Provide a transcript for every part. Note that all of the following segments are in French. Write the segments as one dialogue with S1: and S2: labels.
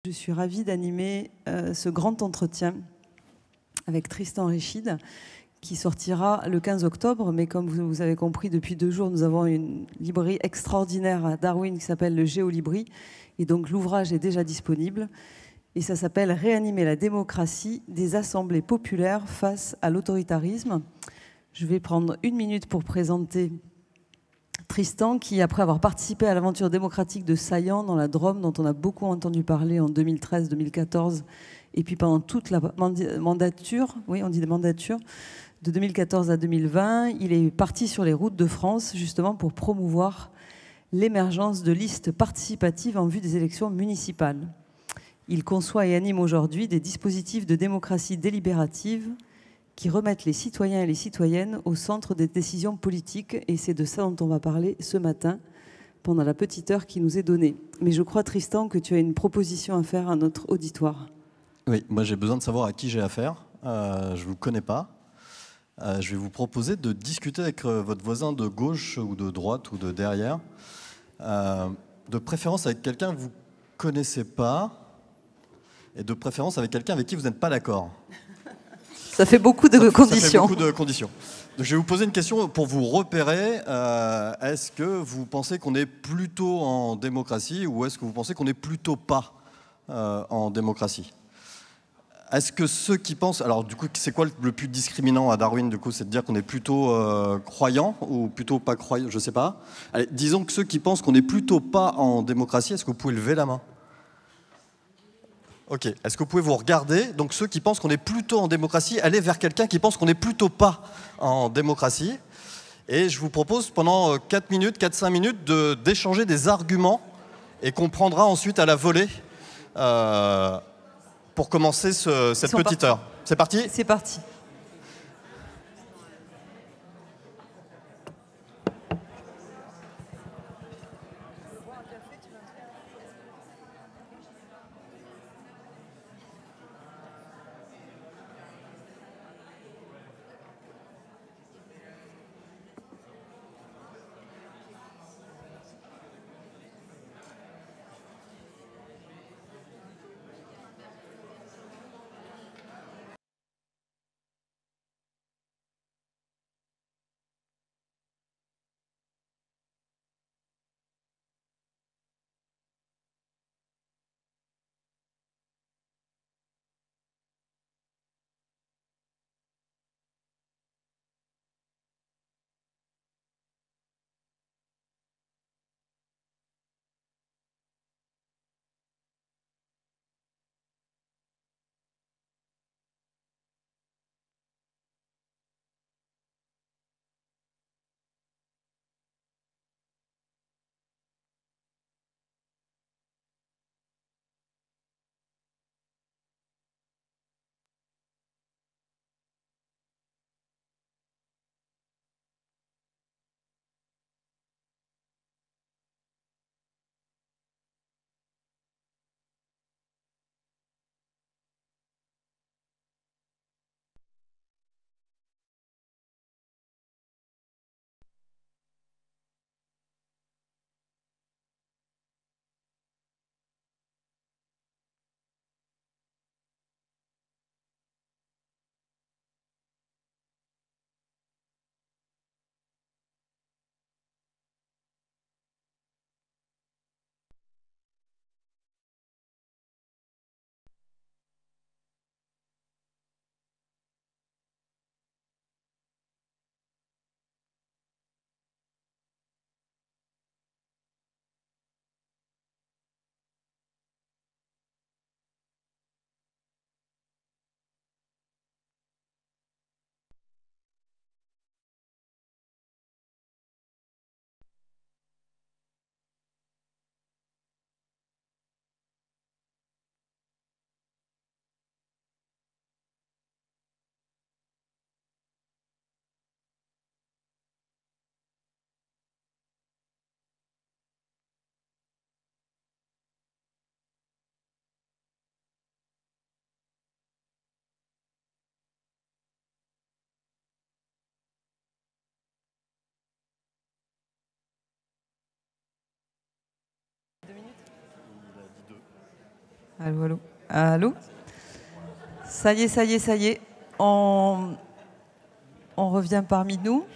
S1: Je suis ravie d'animer ce grand entretien avec Tristan Richid, qui sortira le 15 octobre. Mais comme vous avez compris, depuis 2 jours, nous avons une librairie extraordinaire à Darwin qui s'appelle le Géolibri. Et donc l'ouvrage est déjà disponible. Et ça s'appelle « Réanimer la démocratie des assemblées populaires face à l'autoritarisme ». Je vais prendre 1 minute pour présenter Tristan, qui, après avoir participé à l'aventure démocratique de Saillant dans la Drôme, dont on a beaucoup entendu parler en 2013-2014, et puis pendant toute la mandature, oui, on dit des mandatures, de 2014 à 2020, il est parti sur les routes de France, justement pour promouvoir l'émergence de listes participatives en vue des élections municipales. Il conçoit et anime aujourd'hui des dispositifs de démocratie délibérative qui remettent les citoyens et les citoyennes au centre des décisions politiques. Et c'est de ça dont on va parler ce matin, pendant la petite heure qui nous est donnée. Mais je crois, Tristan, que tu as une proposition à faire à notre auditoire.
S2: Oui, moi j'ai besoin de savoir à qui j'ai affaire. Je ne vous connais pas. Je vais vous proposer de discuter avec votre voisin de gauche ou de droite ou de derrière. De préférence avec quelqu'un que vous ne connaissez pas. Et de préférence avec quelqu'un avec qui vous n'êtes pas d'accord.
S1: Ça fait beaucoup de conditions.
S2: Ça fait beaucoup de conditions. Donc, je vais vous poser une question pour vous repérer. Est-ce que vous pensez qu'on est plutôt en démocratie ou est-ce que vous pensez qu'on n'est plutôt pas en démocratie? Est-ce que ceux qui pensent... Alors du coup, c'est quoi le plus discriminant à Darwin? Du coup, c'est de dire qu'on est plutôt croyant ou plutôt pas croyant? Je sais pas. Allez, disons que ceux qui pensent qu'on n'est plutôt pas en démocratie, est-ce que vous pouvez lever la main? Ok. Est-ce que vous pouvez vous regarder? Donc ceux qui pensent qu'on est plutôt en démocratie, allez vers quelqu'un qui pense qu'on n'est plutôt pas en démocratie. Et je vous propose pendant 4 minutes, 4-5 minutes d'échanger des arguments et qu'on prendra ensuite à la volée pour commencer cette petite heure. C'est parti?
S1: C'est parti. Allô, allô. Allô. Ça y est, ça y est, ça y est. On revient parmi nous.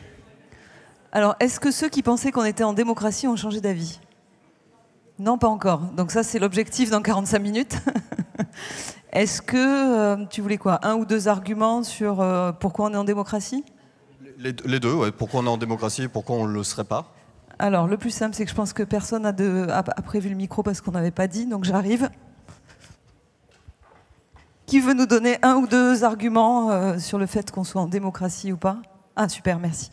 S1: Alors, est-ce que ceux qui pensaient qu'on était en démocratie ont changé d'avis? Non, pas encore. Donc ça, c'est l'objectif dans 45 minutes. Est-ce que tu voulais quoi? Un ou deux arguments sur pourquoi on est en démocratie?
S2: Les deux, ouais. Pourquoi on est en démocratie et pourquoi on ne le serait pas?
S1: Alors, le plus simple, c'est que je pense que personne a prévu le micro parce qu'on n'avait pas dit, donc j'arrive. Qui veut nous donner un ou deux arguments sur le fait qu'on soit en démocratie ou pas? Ah, super, merci.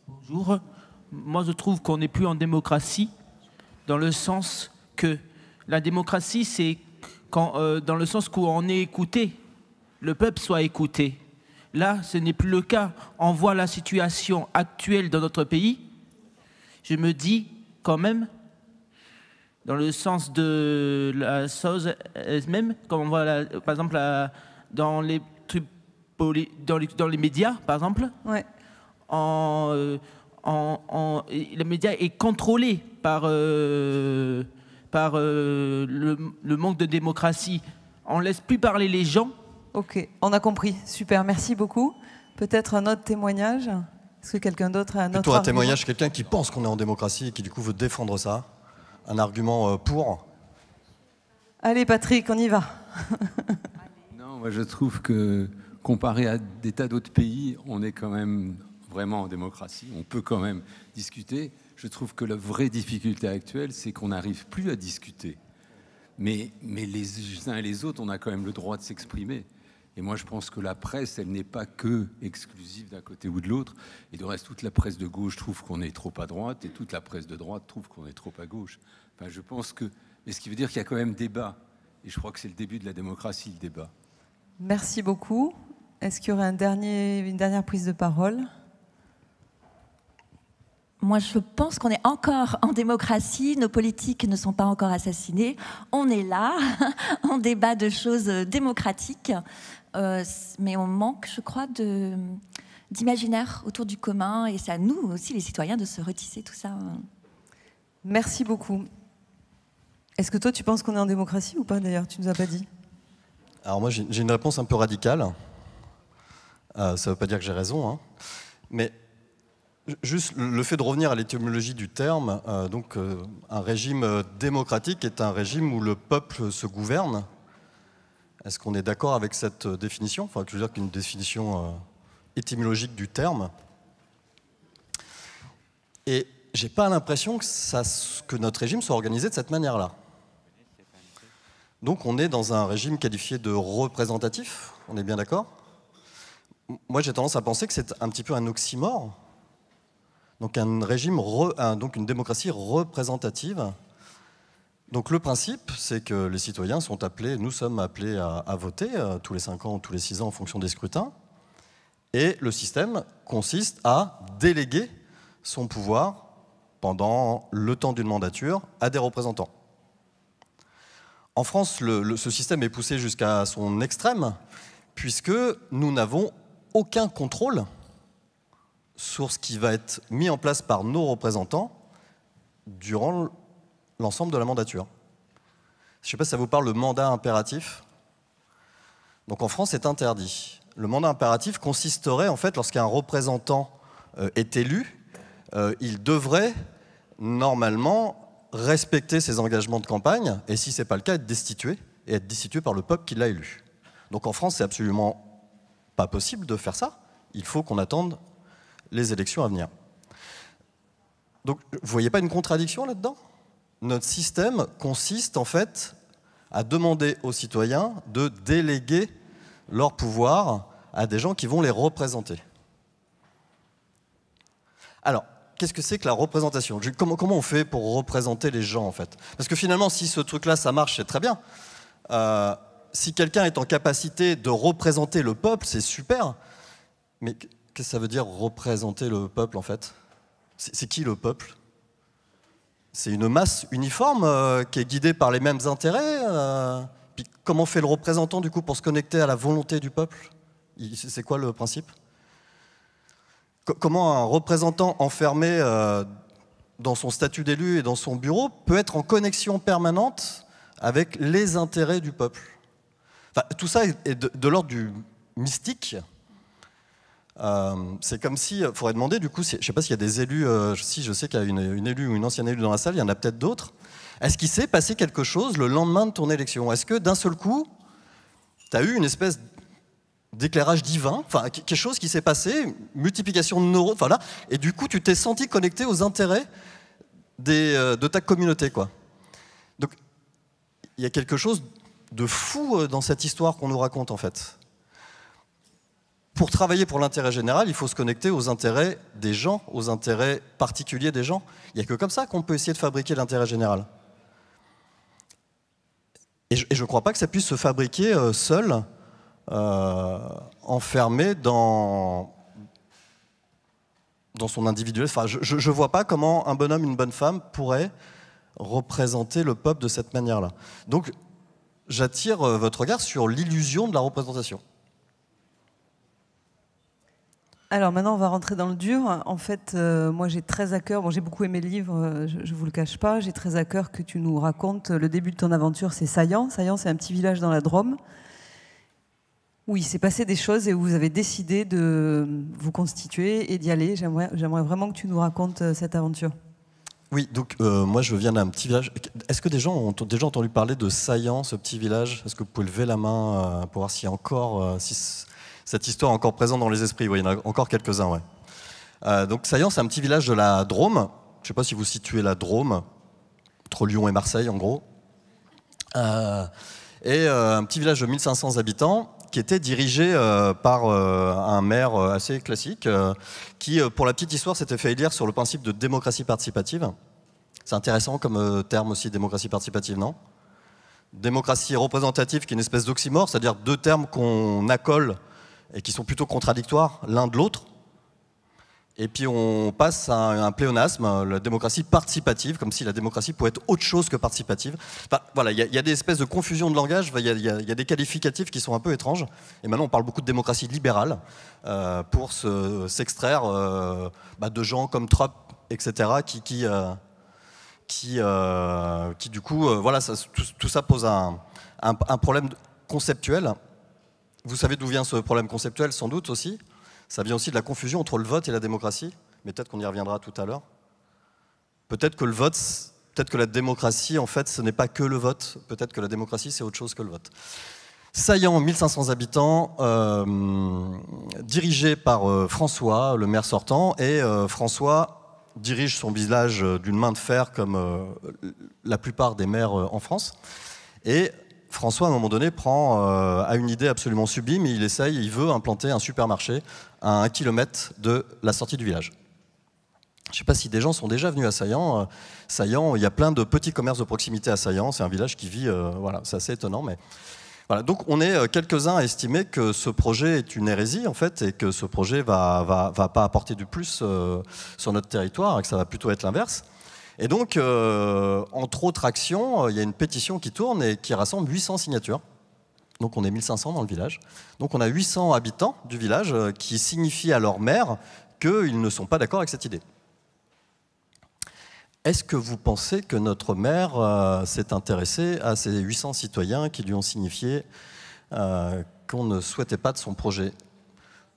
S3: Bonjour. Moi, je trouve qu'on n'est plus en démocratie dans le sens que la démocratie, c'est dans le sens où on est écouté, le peuple soit écouté. Là, ce n'est plus le cas. On voit la situation actuelle dans notre pays. Je me dis quand même, dans le sens de la chose elle-même, comme on voit par exemple dans les trucs dans les médias, par exemple,
S1: Ouais.
S3: le média est contrôlé par le manque de démocratie. On ne laisse plus parler les gens.
S1: Ok, on a compris. Super, merci beaucoup. Peut-être un autre témoignage? Est-ce que quelqu'un d'autre a un autre
S2: Plutôt un
S1: argument?
S2: témoignage, quelqu'un qui pense qu'on est en démocratie et qui du coup veut défendre ça. Un argument pour.
S1: Allez Patrick, on y va.
S4: Non, moi je trouve que comparé à des tas d'autres pays, on est quand même vraiment en démocratie. On peut quand même discuter. Je trouve que la vraie difficulté actuelle, c'est qu'on n'arrive plus à discuter. Mais les uns et les autres, on a quand même le droit de s'exprimer. Et moi, je pense que la presse, elle n'est pas que exclusive d'un côté ou de l'autre. Et de reste, toute la presse de gauche trouve qu'on est trop à droite, et toute la presse de droite trouve qu'on est trop à gauche. Enfin, je pense que... Mais ce qui veut dire qu'il y a quand même débat. Et je crois que c'est le début de la démocratie, le débat.
S1: Merci beaucoup. Est-ce qu'il y aurait une dernière prise de parole?
S5: Moi, je pense qu'on est encore en démocratie, nos politiques ne sont pas encore assassinés. On est là, on débat de choses démocratiques, mais on manque, je crois, d'imaginaire autour du commun, et c'est à nous aussi, les citoyens, de se retisser tout ça.
S1: Merci beaucoup. Est-ce que toi, tu penses qu'on est en démocratie ou pas, d'ailleurs? Tu nous as pas dit.
S2: Alors moi, j'ai une réponse un peu radicale. Ça ne veut pas dire que j'ai raison, hein. Mais juste le fait de revenir à l'étymologie du terme, un régime démocratique est un régime où le peuple se gouverne. Est-ce qu'on est d'accord avec cette définition? Enfin, je veux dire qu'une définition étymologique du terme. Et j'ai pas l'impression que notre régime soit organisé de cette manière-là. Donc on est dans un régime qualifié de représentatif, on est bien d'accord? Moi j'ai tendance à penser que c'est un petit peu un oxymore. Donc un régime, donc une démocratie représentative. Donc le principe, c'est que les citoyens sont appelés, nous sommes appelés à voter tous les 5 ans ou tous les 6 ans en fonction des scrutins. Et le système consiste à déléguer son pouvoir pendant le temps d'une mandature à des représentants. En France, ce système est poussé jusqu'à son extrême, puisque nous n'avons aucun contrôle sur ce qui va être mis en place par nos représentants durant l'ensemble de la mandature. Je ne sais pas si ça vous parle, le mandat impératif. Donc en France, c'est interdit. Le mandat impératif consisterait, en fait, lorsqu'un représentant est élu, il devrait normalement respecter ses engagements de campagne, et si ce n'est pas le cas, être destitué, et être destitué par le peuple qui l'a élu. Donc en France, c'est absolument pas possible de faire ça. Il faut qu'on attende les élections à venir. Donc vous ne voyez pas une contradiction là-dedans? Notre système consiste en fait à demander aux citoyens de déléguer leur pouvoir à des gens qui vont les représenter. Alors, qu'est-ce que c'est que la représentation? Comment on fait pour représenter les gens, en fait? Parce que finalement, si ce truc-là, ça marche, c'est très bien. Si quelqu'un est en capacité de représenter le peuple, c'est super. Mais qu'est-ce que ça veut dire représenter le peuple, en fait? C'est qui le peuple? C'est une masse uniforme qui est guidée par les mêmes intérêts. Puis comment fait le représentant, du coup, pour se connecter à la volonté du peuple? C'est quoi le principe? Comment un représentant enfermé dans son statut d'élu et dans son bureau, peut être en connexion permanente avec les intérêts du peuple. Enfin, tout ça est de l'ordre du mystique. C'est comme si, il faudrait demander, du coup, je ne sais pas s'il y a des élus, si je sais qu'il y a une élue ou une ancienne élue dans la salle, il y en a peut-être d'autres. Est-ce qu'il s'est passé quelque chose le lendemain de ton élection? Est-ce que d'un seul coup, tu as eu une espèce d'éclairage divin, enfin quelque chose qui s'est passé, multiplication de neurones, enfin là, et du coup tu t'es senti connecté aux intérêts de ta communauté, quoi. Donc il y a quelque chose de fou dans cette histoire qu'on nous raconte en fait. Pour travailler pour l'intérêt général, il faut se connecter aux intérêts des gens, aux intérêts particuliers des gens. Il n'y a que comme ça qu'on peut essayer de fabriquer l'intérêt général. Et je ne crois pas que ça puisse se fabriquer seul, enfermé dans son individualisme. Enfin, je ne vois pas comment un bonhomme, une bonne femme pourrait représenter le peuple de cette manière-là. Donc, j'attire votre regard sur l'illusion de la représentation.
S1: Alors maintenant, on va rentrer dans le dur. En fait, moi, j'ai très à cœur, bon, j'ai beaucoup aimé le livre, je ne vous le cache pas, j'ai très à cœur que tu nous racontes le début de ton aventure, c'est Saillant. Saillant, c'est un petit village dans la Drôme, où il s'est passé des choses et où vous avez décidé de vous constituer et d'y aller. J'aimerais vraiment que tu nous racontes cette aventure.
S2: Oui, donc moi, je viens d'un petit village. Est-ce que des gens ont déjà entendu parler de Saillant, ce petit village? Est-ce que vous pouvez lever la main pour voir s'il y a encore... cette histoire est encore présente dans les esprits? Oui, il y en a encore quelques-uns, ouais. Donc Saillant, c'est un petit village de la Drôme. Je ne sais pas si vous situez la Drôme, entre Lyon et Marseille, en gros. Un petit village de 1500 habitants qui était dirigé par un maire assez classique qui, pour la petite histoire, s'était fait élire sur le principe de démocratie participative. C'est intéressant comme terme aussi, démocratie participative, non? Démocratie représentative, qui est une espèce d'oxymore, c'est-à-dire deux termes qu'on accole et qui sont plutôt contradictoires l'un de l'autre. Et puis on passe à un pléonasme, la démocratie participative, comme si la démocratie pouvait être autre chose que participative. Enfin, voilà, il y a des espèces de confusion de langage, il y a des qualificatifs qui sont un peu étranges. Et maintenant on parle beaucoup de démocratie libérale pour s'extraire de gens comme Trump, etc., qui du coup, voilà, tout ça pose un problème conceptuel. Vous savez d'où vient ce problème conceptuel, sans doute aussi. Ça vient aussi de la confusion entre le vote et la démocratie, mais peut-être qu'on y reviendra tout à l'heure. Peut-être que le vote, peut-être que la démocratie, en fait, ce n'est pas que le vote. Peut-être que la démocratie, c'est autre chose que le vote. Saillant, 1500 habitants, dirigé par François, le maire sortant, et François dirige son village d'une main de fer, comme la plupart des maires en France. Et François, à un moment donné, a une idée absolument sublime et il veut implanter un supermarché à 1 kilomètre de la sortie du village. Je ne sais pas si des gens sont déjà venus à Saillant. Saillant, il y a plein de petits commerces de proximité à Saillant. C'est un village qui vit, voilà, c'est assez étonnant. Mais voilà. Donc on est quelques-uns à estimer que ce projet est une hérésie, en fait, et que ce projet va pas apporter du plus sur notre territoire, et que ça va plutôt être l'inverse. Et donc, entre autres actions, il y a une pétition qui tourne et qui rassemble 800 signatures. Donc on est 1500 dans le village. Donc on a 800 habitants du village qui signifient à leur maire qu'ils ne sont pas d'accord avec cette idée. Est-ce que vous pensez que notre maire s'est intéressé à ces 800 citoyens qui lui ont signifié qu'on ne souhaitait pas de son projet?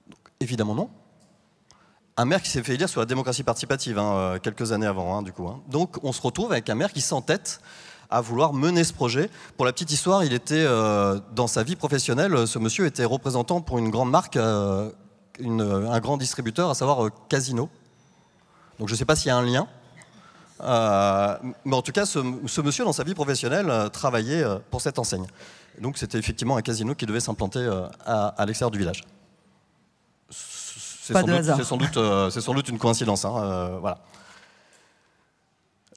S2: Donc, évidemment non. Un maire qui s'est fait élire sur la démocratie participative, quelques années avant, du coup. Donc on se retrouve avec un maire qui s'entête à vouloir mener ce projet. Pour la petite histoire, il était, dans sa vie professionnelle, ce monsieur était représentant pour une grande marque, un grand distributeur, à savoir Casino. Donc je ne sais pas s'il y a un lien. Mais en tout cas, ce monsieur, dans sa vie professionnelle, travaillait pour cette enseigne. Donc c'était effectivement un casino qui devait s'implanter à l'extérieur du village. C'est sans doute une coïncidence. Voilà.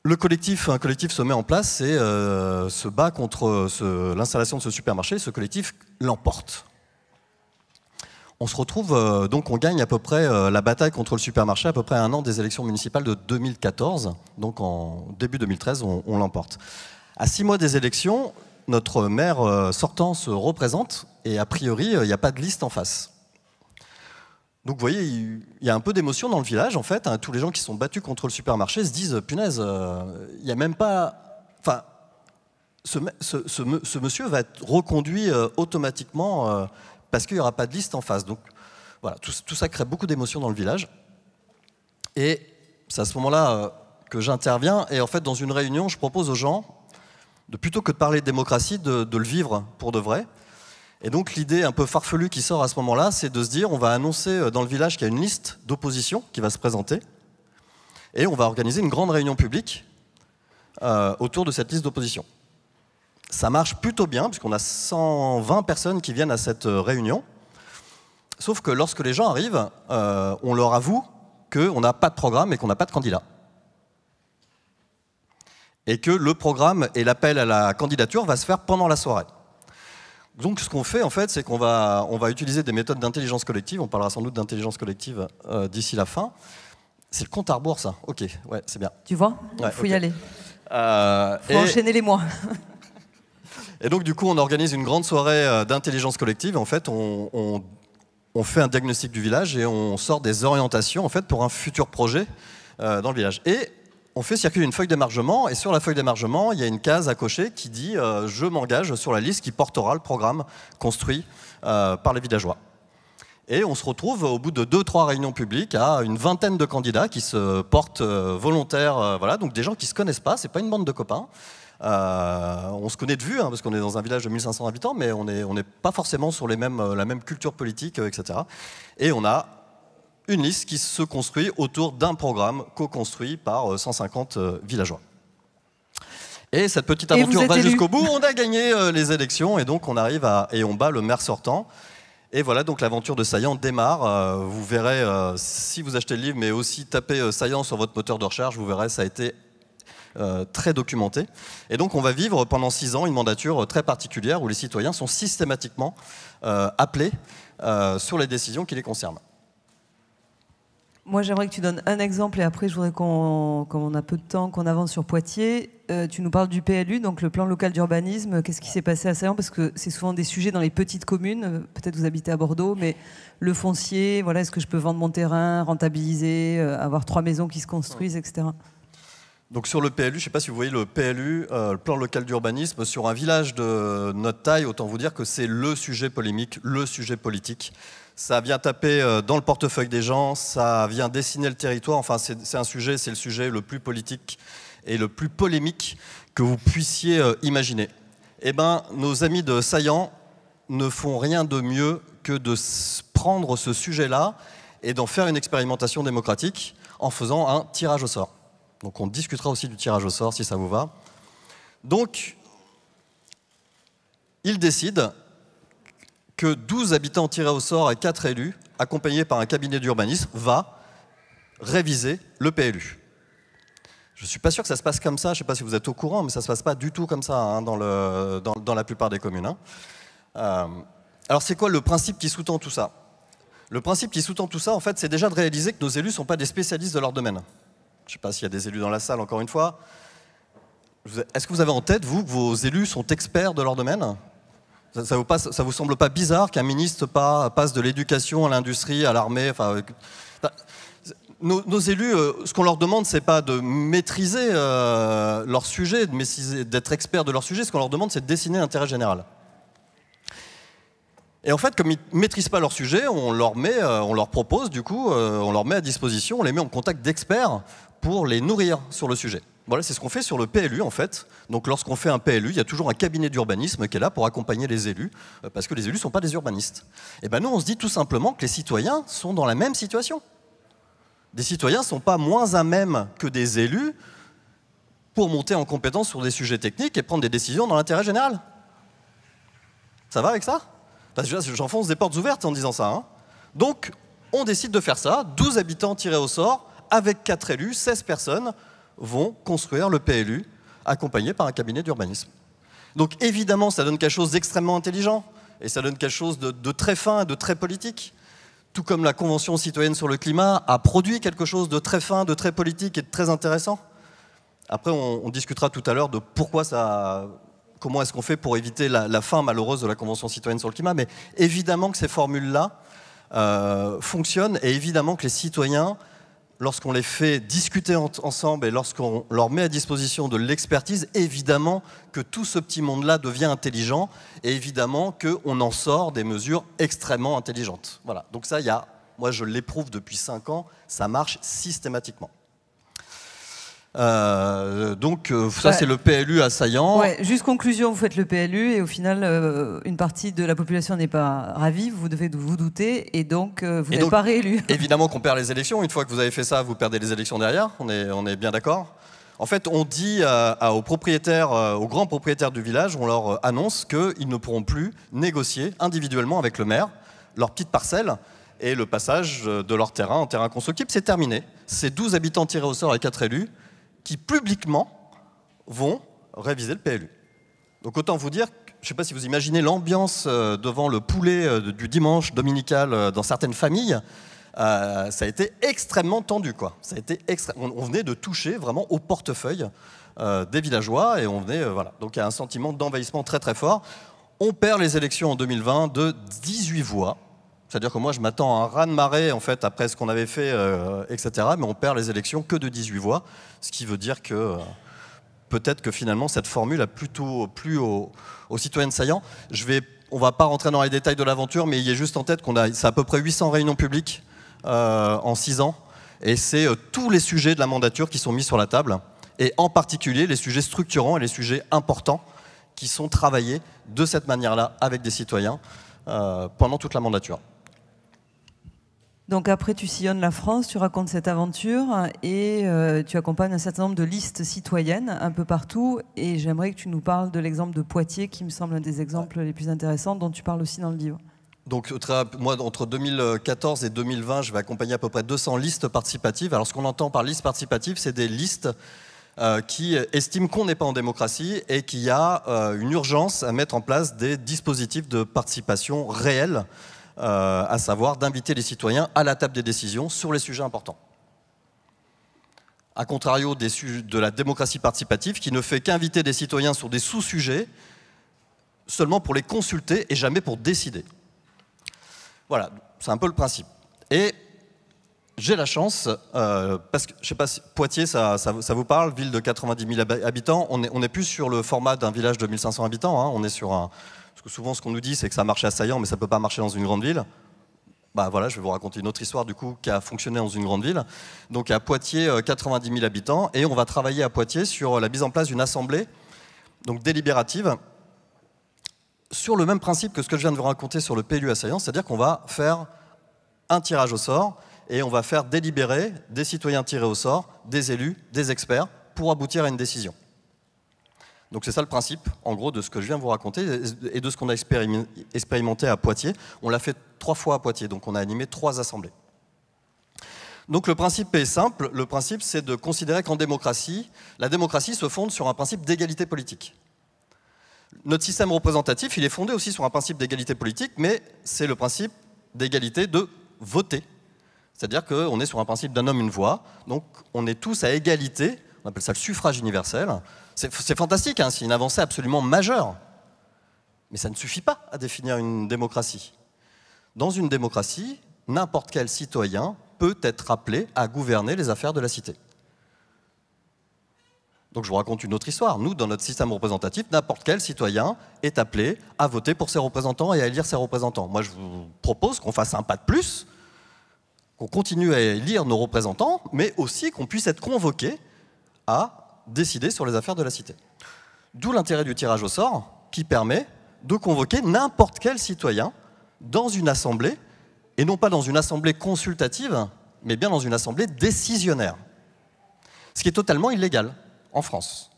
S2: Un collectif se met en place et se bat contre l'installation de ce supermarché. Ce collectif l'emporte. On se retrouve, donc on gagne à peu près la bataille contre le supermarché à peu près à 1 an des élections municipales de 2014. Donc en début 2013, on l'emporte. À 6 mois des élections, notre maire sortant se représente et a priori, il n'y a pas de liste en face. Donc vous voyez, il y a un peu d'émotion dans le village, en fait. Hein. Tous les gens qui sont battus contre le supermarché se disent, punaise, il n'y a même pas... Enfin, ce monsieur va être reconduit automatiquement parce qu'il n'y aura pas de liste en face. Donc voilà, tout ça crée beaucoup d'émotion dans le village. Et c'est à ce moment-là que j'interviens. Et en fait, dans une réunion, je propose aux gens, plutôt que de parler de démocratie, de le vivre pour de vrai. Et donc l'idée un peu farfelue qui sort à ce moment-là, c'est de se dire, on va annoncer dans le village qu'il y a une liste d'opposition qui va se présenter. Et on va organiser une grande réunion publique autour de cette liste d'opposition. Ça marche plutôt bien, puisqu'on a 120 personnes qui viennent à cette réunion. Sauf que lorsque les gens arrivent, on leur avoue qu'on n'a pas de programme et qu'on n'a pas de candidat. Et que le programme et l'appel à la candidature va se faire pendant la soirée. Donc ce qu'on fait, en fait, c'est qu'on va utiliser des méthodes d'intelligence collective. On parlera sans doute d'intelligence collective d'ici la fin. C'est le compte à rebours, ça. Ok, ouais, c'est bien.
S1: Tu vois, il faut y aller. Faut enchaîner les mois.
S2: Et donc, du coup, on organise une grande soirée d'intelligence collective. En fait, on fait un diagnostic du village et on sort des orientations en fait, pour un futur projet dans le village. Et on fait circuler une feuille d'émargement, et sur la feuille d'émargement, il y a une case à cocher qui dit « Je m'engage sur la liste qui portera le programme construit par les villageois ». Et on se retrouve au bout de 2-3 réunions publiques à une vingtaine de candidats qui se portent volontaires, voilà, donc des gens qui ne se connaissent pas, c'est pas une bande de copains. On se connaît de vue, hein, parce qu'on est dans un village de 1500 habitants, mais on n'est pas forcément sur la même culture politique, etc. Et on a une liste qui se construit autour d'un programme co-construit par 150 villageois. Et cette petite aventure va jusqu'au bout, on a gagné les élections, et donc on arrive et on bat le maire sortant. Et voilà, donc l'aventure de Saillant démarre. Vous verrez, si vous achetez le livre, mais aussi tapez Saillant sur votre moteur de recherche, vous verrez, ça a été très documenté. Et donc on va vivre pendant 6 ans une mandature très particulière où les citoyens sont systématiquement appelés sur les décisions qui les concernent.
S1: Moi, j'aimerais que tu donnes un exemple et après, je voudrais comme on a peu de temps, qu'on avance sur Poitiers. Tu nous parles du PLU, donc le plan local d'urbanisme. Qu'est-ce qui s'est passé à Saillant? Parce que c'est souvent des sujets dans les petites communes. Peut-être vous habitez à Bordeaux, mais le foncier, voilà, est-ce que je peux vendre mon terrain, rentabiliser, avoir 3 maisons qui se construisent, etc.
S2: Donc sur le PLU, je ne sais pas si vous voyez le PLU, le plan local d'urbanisme, sur un village de notre taille, autant vous dire que c'est le sujet polémique, le sujet politique. Ça vient taper dans le portefeuille des gens, ça vient dessiner le territoire. Enfin, c'est le sujet le plus politique et le plus polémique que vous puissiez imaginer. Eh bien, nos amis de Saillant ne font rien de mieux que de prendre ce sujet-là et d'en faire une expérimentation démocratique en faisant un tirage au sort. Donc on discutera aussi du tirage au sort si ça vous va. Donc, ils décident que 12 habitants tirés au sort et 4 élus, accompagnés par un cabinet d'urbanisme, va réviser le PLU. Je ne suis pas sûr que ça se passe comme ça, je ne sais pas si vous êtes au courant, mais ça ne se passe pas du tout comme ça hein, dans la plupart des communes. Hein. Alors c'est quoi le principe qui sous-tend tout ça? Le principe qui sous-tend tout ça, en fait, c'est déjà de réaliser que nos élus ne sont pas des spécialistes de leur domaine. Je ne sais pas s'il y a des élus dans la salle, encore une fois. Est-ce que vous avez en tête, vous, que vos élus sont experts de leur domaine? Ça vous semble pas bizarre qu'un ministre passe de l'éducation à l'industrie, à l'armée? Nos élus, ce qu'on leur demande, c'est pas de maîtriser leur sujet, d'être experts de leur sujet. Ce qu'on leur demande, c'est de dessiner l'intérêt général. Et en fait, comme ils ne maîtrisent pas leur sujet, on leur propose, du coup, on leur met à disposition, on les met en contact d'experts pour les nourrir sur le sujet. Voilà, c'est ce qu'on fait sur le PLU, en fait. Donc, lorsqu'on fait un PLU, il y a toujours un cabinet d'urbanisme qui est là pour accompagner les élus, parce que les élus ne sont pas des urbanistes. Et bien, nous, on se dit tout simplement que les citoyens sont dans la même situation. Des citoyens ne sont pas moins à même que des élus pour monter en compétence sur des sujets techniques et prendre des décisions dans l'intérêt général. Ça va avec ça? J'enfonce des portes ouvertes en disant ça. Hein. Donc, on décide de faire ça. 12 habitants tirés au sort, avec 4 élus, 16 personnes vont construire le PLU, accompagnés par un cabinet d'urbanisme. Donc, évidemment, ça donne quelque chose d'extrêmement intelligent, et ça donne quelque chose de très fin, de très politique. Tout comme la Convention citoyenne sur le climat a produit quelque chose de très fin, de très politique et de très intéressant. Après, on discutera tout à l'heure de comment est-ce qu'on fait pour éviter la fin malheureuse de la Convention citoyenne sur le climat. Mais évidemment que ces formules-là fonctionnent, et évidemment que les citoyens, lorsqu'on les fait discuter ensemble et lorsqu'on leur met à disposition de l'expertise, évidemment que tout ce petit monde-là devient intelligent et évidemment qu'on en sort des mesures extrêmement intelligentes. Voilà. Donc ça, moi je l'éprouve depuis 5 ans, ça marche systématiquement. Ça c'est le PLU assaillant.
S1: Ouais, juste conclusion, vous faites le PLU et au final une partie de la population n'est pas ravie, vous devez vous douter et donc vous n'êtes pas réélu.
S2: Évidemment qu'on perd les élections, une fois que vous avez fait ça, vous perdez les élections derrière, on est bien d'accord. En fait, on dit aux propriétaires, aux grands propriétaires du village, on leur annonce qu'ils ne pourront plus négocier individuellement avec le maire leur petite parcelle et le passage de leur terrain en terrain constructible, c'est terminé. C'est 12 habitants tirés au sort et 4 élus qui publiquement vont réviser le PLU. Donc autant vous dire, je ne sais pas si vous imaginez l'ambiance devant le poulet du dimanche dominical dans certaines familles, ça a été extrêmement tendu, quoi. Ça a été on venait de toucher vraiment au portefeuille des villageois et on venait, voilà. Donc il y a un sentiment d'envahissement très très fort. On perd les élections en 2020 de 18 voix. C'est-à-dire que moi, je m'attends à un raz-de-marée, en fait, après ce qu'on avait fait, etc. Mais on perd les élections que de 18 voix, ce qui veut dire que peut-être que finalement, cette formule a plutôt plu aux citoyens saillants. On ne va pas rentrer dans les détails de l'aventure, mais il y a juste en tête c'est à peu près 800 réunions publiques en 6 ans. Et c'est tous les sujets de la mandature qui sont mis sur la table, et en particulier les sujets structurants et les sujets importants qui sont travaillés de cette manière-là avec des citoyens pendant toute la mandature.
S1: Donc après, tu sillonnes la France, tu racontes cette aventure et tu accompagnes un certain nombre de listes citoyennes un peu partout. Et j'aimerais que tu nous parles de l'exemple de Poitiers, qui me semble un des exemples les plus intéressants, dont tu parles aussi dans le livre. Donc
S2: moi, entre 2014 et 2020, je vais accompagner à peu près 200 listes participatives. Alors ce qu'on entend par liste participative, c'est des listes qui estiment qu'on n'est pas en démocratie et qu'il y a une urgence à mettre en place des dispositifs de participation réels, à savoir d'inviter les citoyens à la table des décisions sur les sujets importants. A contrario de la démocratie participative qui ne fait qu'inviter des citoyens sur des sous-sujets seulement pour les consulter et jamais pour décider. Voilà, c'est un peu le principe. Et j'ai la chance, parce que je ne sais pas si Poitiers, ça vous parle, ville de 90 000 habitants, on n'est plus sur le format d'un village de 1500 habitants, hein, on est sur un... Parce que souvent, ce qu'on nous dit, c'est que ça marchait à Saillant, mais ça ne peut pas marcher dans une grande ville. Bah voilà, je vais vous raconter une autre histoire du coup qui a fonctionné dans une grande ville. Donc à Poitiers, 90 000 habitants, et on va travailler à Poitiers sur la mise en place d'une assemblée donc délibérative sur le même principe que ce que je viens de vous raconter sur le PLU à Saillant, c'est-à-dire qu'on va faire un tirage au sort et on va faire délibérer des citoyens tirés au sort, des élus, des experts, pour aboutir à une décision. Donc c'est ça le principe, en gros, de ce que je viens de vous raconter et de ce qu'on a expérimenté à Poitiers. On l'a fait 3 fois à Poitiers, donc on a animé 3 assemblées. Donc le principe est simple, le principe c'est de considérer qu'en démocratie, la démocratie se fonde sur un principe d'égalité politique. Notre système représentatif, il est fondé aussi sur un principe d'égalité politique, mais c'est le principe d'égalité de voter. C'est-à-dire qu'on est sur un principe d'un homme, une voix, donc on est tous à égalité, on appelle ça le suffrage universel. C'est fantastique, hein, c'est une avancée absolument majeure. Mais ça ne suffit pas à définir une démocratie. Dans une démocratie, n'importe quel citoyen peut être appelé à gouverner les affaires de la cité. Donc je vous raconte une autre histoire. Nous, dans notre système représentatif, n'importe quel citoyen est appelé à voter pour ses représentants et à élire ses représentants. Moi, je vous propose qu'on fasse un pas de plus, qu'on continue à élire nos représentants, mais aussi qu'on puisse être convoqué à décider sur les affaires de la cité. D'où l'intérêt du tirage au sort, qui permet de convoquer n'importe quel citoyen dans une assemblée, et non pas dans une assemblée consultative, mais bien dans une assemblée décisionnaire. Ce qui est totalement illégal en France.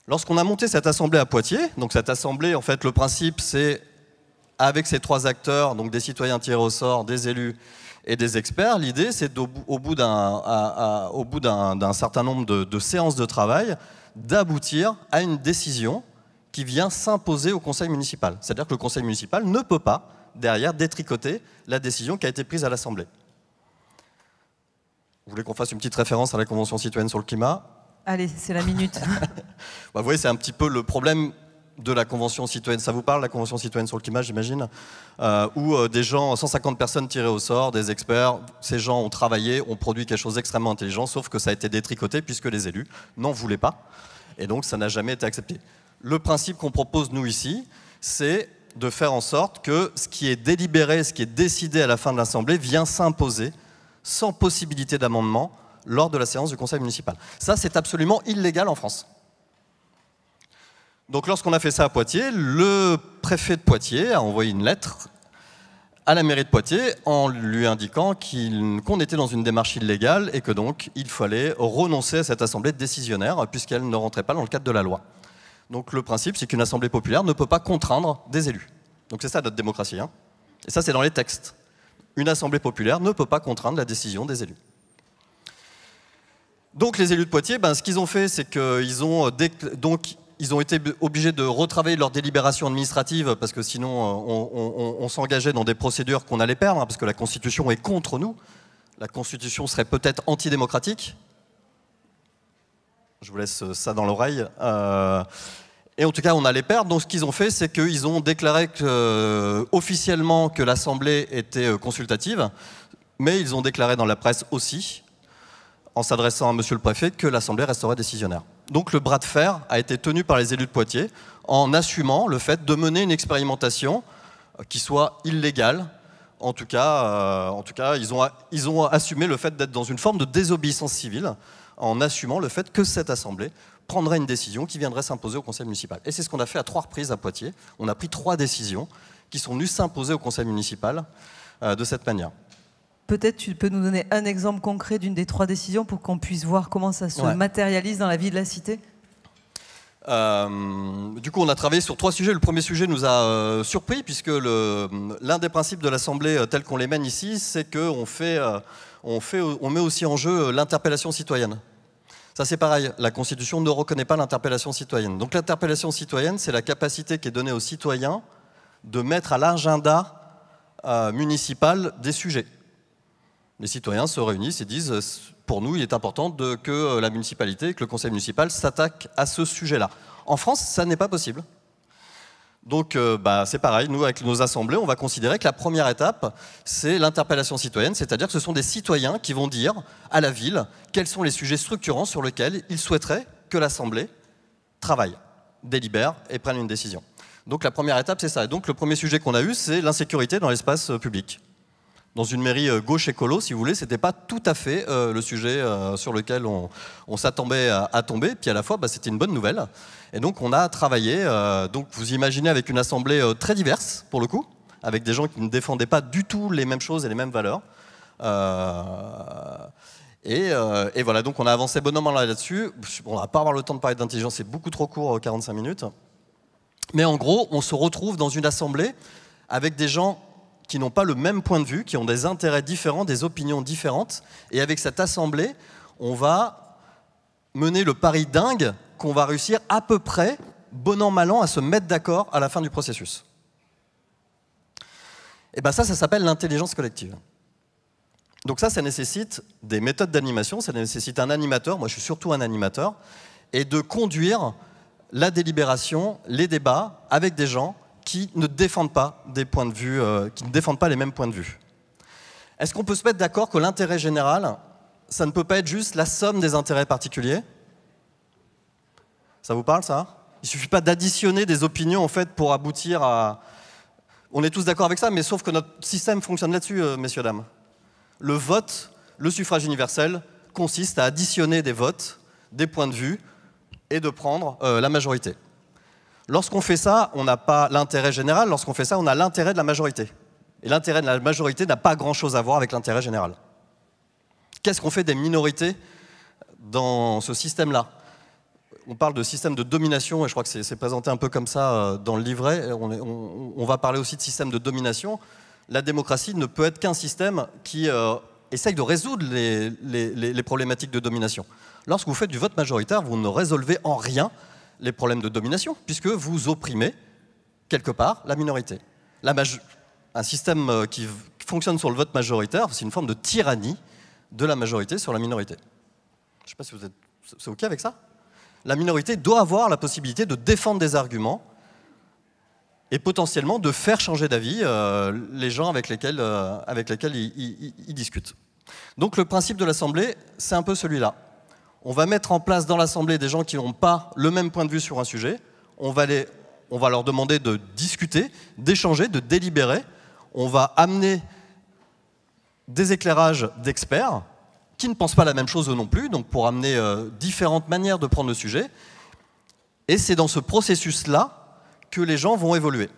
S2: Lorsqu'on a monté cette assemblée à Poitiers, donc cette assemblée, en fait, le principe, c'est avec ces 3 acteurs, donc des citoyens tirés au sort, des élus et des experts, l'idée, c'est au bout d'un certain nombre de séances de travail, d'aboutir à une décision qui vient s'imposer au conseil municipal. C'est-à-dire que le conseil municipal ne peut pas, derrière, détricoter la décision qui a été prise à l'Assemblée. Vous voulez qu'on fasse une petite référence à la Convention citoyenne sur le climat ?
S1: Allez, c'est la minute.
S2: Vous voyez, c'est un petit peu le problème de la Convention citoyenne. Ça vous parle, la Convention citoyenne sur le climat, j'imagine, où des gens, 150 personnes tirées au sort, des experts, ces gens ont travaillé, ont produit quelque chose d'extrêmement intelligent, sauf que ça a été détricoté puisque les élus n'en voulaient pas. Et donc, ça n'a jamais été accepté. Le principe qu'on propose, nous, ici, c'est de faire en sorte que ce qui est délibéré, ce qui est décidé à la fin de l'Assemblée vient s'imposer sans possibilité d'amendement lors de la séance du Conseil municipal. Ça, c'est absolument illégal en France. Donc lorsqu'on a fait ça à Poitiers, le préfet de Poitiers a envoyé une lettre à la mairie de Poitiers en lui indiquant qu'on était dans une démarche illégale et que donc il fallait renoncer à cette assemblée décisionnaire puisqu'elle ne rentrait pas dans le cadre de la loi. Donc le principe, c'est qu'une assemblée populaire ne peut pas contraindre des élus. Donc c'est ça notre démocratie, hein. Et ça, c'est dans les textes. Une assemblée populaire ne peut pas contraindre la décision des élus. Donc les élus de Poitiers, ce qu'ils ont fait, c'est qu'ils ont ils ont été obligés de retravailler leur délibération administrative parce que sinon on s'engageait dans des procédures qu'on allait perdre, hein, parce que la Constitution est contre nous. La Constitution serait peut-être antidémocratique. Je vous laisse ça dans l'oreille. Et en tout cas, on allait perdre. Donc ce qu'ils ont fait, c'est qu'ils ont déclaré officiellement que l'Assemblée était consultative, mais ils ont déclaré dans la presse aussi, en s'adressant à monsieur le préfet, que l'Assemblée resterait décisionnaire. Donc le bras de fer a été tenu par les élus de Poitiers en assumant le fait de mener une expérimentation qui soit illégale. En tout cas, ils ont assumé le fait d'être dans une forme de désobéissance civile en assumant le fait que cette Assemblée prendrait une décision qui viendrait s'imposer au Conseil municipal. Et c'est ce qu'on a fait à 3 reprises à Poitiers. On a pris 3 décisions qui sont venues s'imposer au Conseil municipal de cette manière.
S1: Peut-être tu peux nous donner un exemple concret d'une des 3 décisions pour qu'on puisse voir comment ça se matérialise dans la vie de la cité.
S2: Du coup, on a travaillé sur 3 sujets. Le premier sujet nous a surpris puisque l'un des principes de l'Assemblée tel qu'on les mène ici, c'est qu'on met aussi en jeu l'interpellation citoyenne. Ça, c'est pareil. La Constitution ne reconnaît pas l'interpellation citoyenne. Donc l'interpellation citoyenne, c'est la capacité qui est donnée aux citoyens de mettre à l'agenda municipal des sujets. Les citoyens se réunissent et disent « pour nous, il est important que la municipalité, que le conseil municipal s'attaque à ce sujet-là ». En France, ça n'est pas possible. Donc c'est pareil, nous avec nos assemblées, on va considérer que la première étape, c'est l'interpellation citoyenne, c'est-à-dire que ce sont des citoyens qui vont dire à la ville quels sont les sujets structurants sur lesquels ils souhaiteraient que l'Assemblée travaille, délibère et prenne une décision. Donc la première étape, c'est ça. Et donc le premier sujet qu'on a eu, c'est l'insécurité dans l'espace public. Dans une mairie gauche écolo, si vous voulez, c'était pas tout à fait le sujet sur lequel on s'attendait à tomber. Puis à la fois, c'était une bonne nouvelle. Et donc on a travaillé. Donc vous imaginez avec une assemblée très diverse pour le coup, avec des gens qui ne défendaient pas du tout les mêmes choses et les mêmes valeurs. Et voilà, donc on a avancé bonnement là-dessus. On va pas avoir le temps de parler d'intelligence, c'est beaucoup trop court, 45 minutes. Mais en gros, on se retrouve dans une assemblée avec des gens qui n'ont pas le même point de vue, qui ont des intérêts différents, des opinions différentes. Et avec cette assemblée, on va mener le pari dingue qu'on va réussir à peu près, bon an, mal an, à se mettre d'accord à la fin du processus. Et ça s'appelle l'intelligence collective. Donc ça nécessite des méthodes d'animation, ça nécessite un animateur, moi je suis surtout un animateur, et de conduire la délibération, les débats avec des gens qui ne défendent pas des points de vue, qui ne défendent pas les mêmes points de vue. Est-ce qu'on peut se mettre d'accord que l'intérêt général, ça ne peut pas être juste la somme des intérêts particuliers? Ça vous parle, ça? Il ne suffit pas d'additionner des opinions en fait, pour aboutir à... On est tous d'accord avec ça, mais sauf que notre système fonctionne là-dessus, messieurs, dames. Le vote, le suffrage universel, consiste à additionner des votes, des points de vue, et de prendre la majorité. Lorsqu'on fait ça, on n'a pas l'intérêt général. Lorsqu'on fait ça, on a l'intérêt de la majorité. Et l'intérêt de la majorité n'a pas grand-chose à voir avec l'intérêt général. Qu'est-ce qu'on fait des minorités dans ce système-là? On parle de système de domination, et je crois que c'est présenté un peu comme ça dans le livret. On va parler aussi de système de domination. La démocratie ne peut être qu'un système qui essaye de résoudre les problématiques de domination. Lorsque vous faites du vote majoritaire, vous ne résolvez en rien les problèmes de domination, puisque vous opprimez, quelque part, la minorité. Un système qui fonctionne sur le vote majoritaire, c'est une forme de tyrannie de la majorité sur la minorité. Je ne sais pas si vous êtes... C'est OK avec ça? La minorité doit avoir la possibilité de défendre des arguments et potentiellement de faire changer d'avis les gens avec lesquels ils discutent. Donc le principe de l'Assemblée, c'est un peu celui-là. On va mettre en place dans l'Assemblée des gens qui n'ont pas le même point de vue sur un sujet. On va leur demander de discuter, d'échanger, de délibérer. On va amener des éclairages d'experts qui ne pensent pas la même chose eux non plus, donc pour amener différentes manières de prendre le sujet. Et c'est dans ce processus-là que les gens vont évoluer.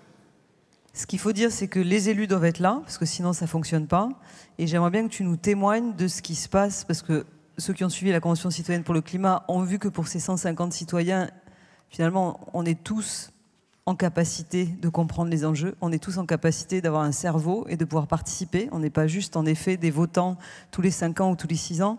S1: Ce qu'il faut dire, c'est que les élus doivent être là, parce que sinon ça ne fonctionne pas. Et j'aimerais bien que tu nous témoignes de ce qui se passe, parce que ceux qui ont suivi la Convention citoyenne pour le climat ont vu que pour ces 150 citoyens, finalement, on est tous en capacité de comprendre les enjeux, on est tous en capacité d'avoir un cerveau et de pouvoir participer. On n'est pas juste, en effet, des votants tous les 5 ans ou tous les 6 ans.